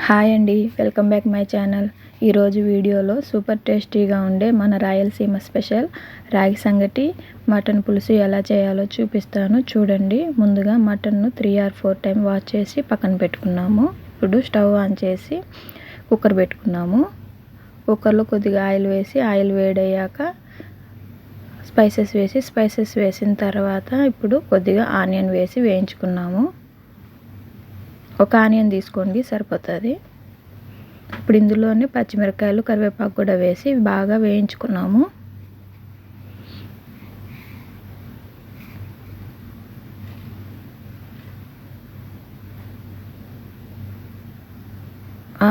Hi అండి, welcome back my channel. ఈరోజు వీడియోలో సూపర్ టేస్టీగా ఉండే మన రాయలసీమ స్పెషల్ రాగి సంగటి మటన్ పులుసు ఎలా చేయాలో చూపిస్తాను. చూడండి. ముందుగా మటన్ను 3 or 4 టైం వాష్ చేసి పక్కన పెట్టుకున్నాము. ఇప్పుడు స్టవ్ ఆన్ చేసి కుక్కర్ పెట్టుకున్నాము. కుక్కర్లో కొద్దిగా ఆయిల్ వేసి ఆయిల్ వేడయ్యాక స్పైసెస్ వేసిన తర్వాత ఇప్పుడు కొద్దిగా ఆనియన్ వేసి వేయించుకున్నాము. ఒక ఆనియన్ తీసుకోండి, సరిపోతుంది. ఇప్పుడు ఇందులోనే పచ్చిమిరపకాయలు, కరివేపాకు కూడా వేసి బాగా వేయించుకున్నాము.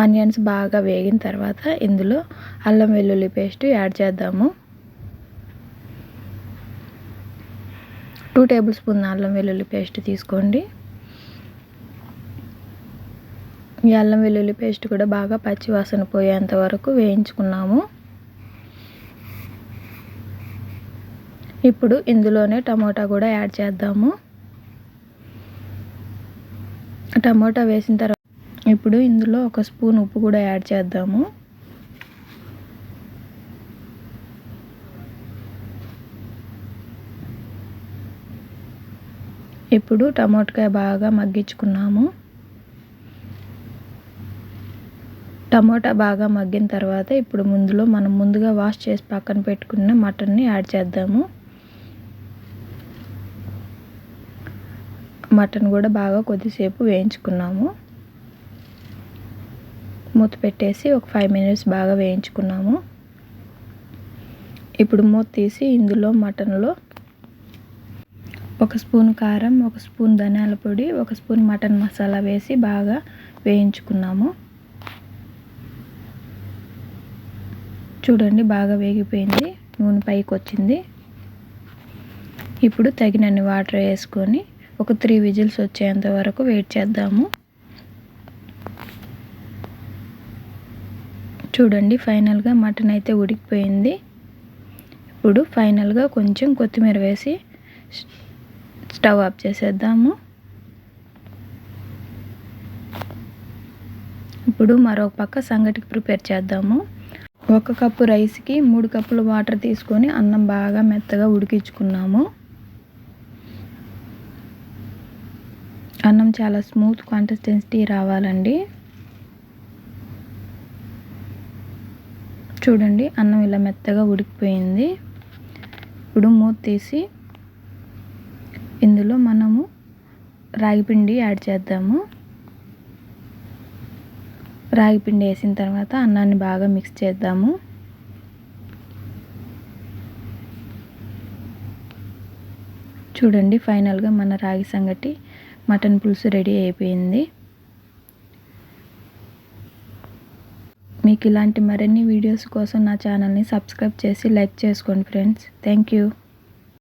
ఆనియన్స్ బాగా వేగిన తర్వాత ఇందులో అల్లం వెల్లుల్లి పేస్ట్ యాడ్ చేద్దాము. 2 టేబుల్ స్పూన్ అల్లం వెల్లుల్లి పేస్ట్ తీసుకోండి. ఈ అల్లం వెల్లుల్లి పేస్ట్ కూడా బాగా పచ్చి వాసన పోయేంత వరకు వేయించుకున్నాము. ఇప్పుడు ఇందులోనే టమోటా కూడా యాడ్ చేద్దాము. టమోటా వేసిన తర్వాత ఇప్పుడు ఇందులో 1 స్పూన్ ఉప్పు కూడా యాడ్ చేద్దాము. ఇప్పుడు టమోటాకాయ బాగా మగ్గించుకున్నాము. టమోటా బాగా మగ్గిన తర్వాత ఇప్పుడు మనం ముందుగా వాష్ చేసి పక్కన పెట్టుకున్న మటన్ని యాడ్ చేద్దాము. మటన్ కూడా బాగా కొద్దిసేపు వేయించుకున్నాము. మూత పెట్టేసి ఒక 5 minutes బాగా వేయించుకున్నాము. ఇప్పుడు మూత తీసి ఇందులో మటన్లో 1 స్పూన్ కారం, 1 స్పూన్ ధనియాల పొడి, 1 స్పూన్ మటన్ మసాలా వేసి బాగా వేయించుకున్నాము. చూడండి, బాగా వేగిపోయింది, నూనె పైకి వచ్చింది. ఇప్పుడు తగినన్ని వాటర్ వేసుకొని ఒక 3 విజిల్స్ వచ్చేంత వరకు వెయిట్ చేద్దాము. చూడండి, ఫైనల్గా మటన్ అయితే ఉడికిపోయింది. ఇప్పుడు ఫైనల్గా కొంచెం కొత్తిమీర వేసి స్టవ్ ఆఫ్ చేసేద్దాము. ఇప్పుడు మరొక పక్క సంగటికి ప్రిపేర్ చేద్దాము. 1 కప్పు రైస్కి 3 కప్పులు వాటర్ తీసుకొని అన్నం బాగా మెత్తగా ఉడికించుకున్నాము. అన్నం చాలా స్మూత్ కన్సిస్టెన్సీ రావాలండి. చూడండి, అన్నం ఇలా మెత్తగా ఉడికిపోయింది. ఇప్పుడు మూత తీసి ఇందులో మనము రాగిపిండి యాడ్ చేద్దాము. రాగిపిండి వేసిన తర్వాత అన్నాన్ని బాగా మిక్స్ చేద్దాము. చూడండి, ఫైనల్గా మన రాగి సంగటి మటన్ పులుసు రెడీ అయిపోయింది. మీకు ఇలాంటి మరిన్ని వీడియోస్ కోసం నా ఛానల్ని సబ్స్క్రైబ్ చేసి లైక్ చేసుకోండి ఫ్రెండ్స్. Thank you.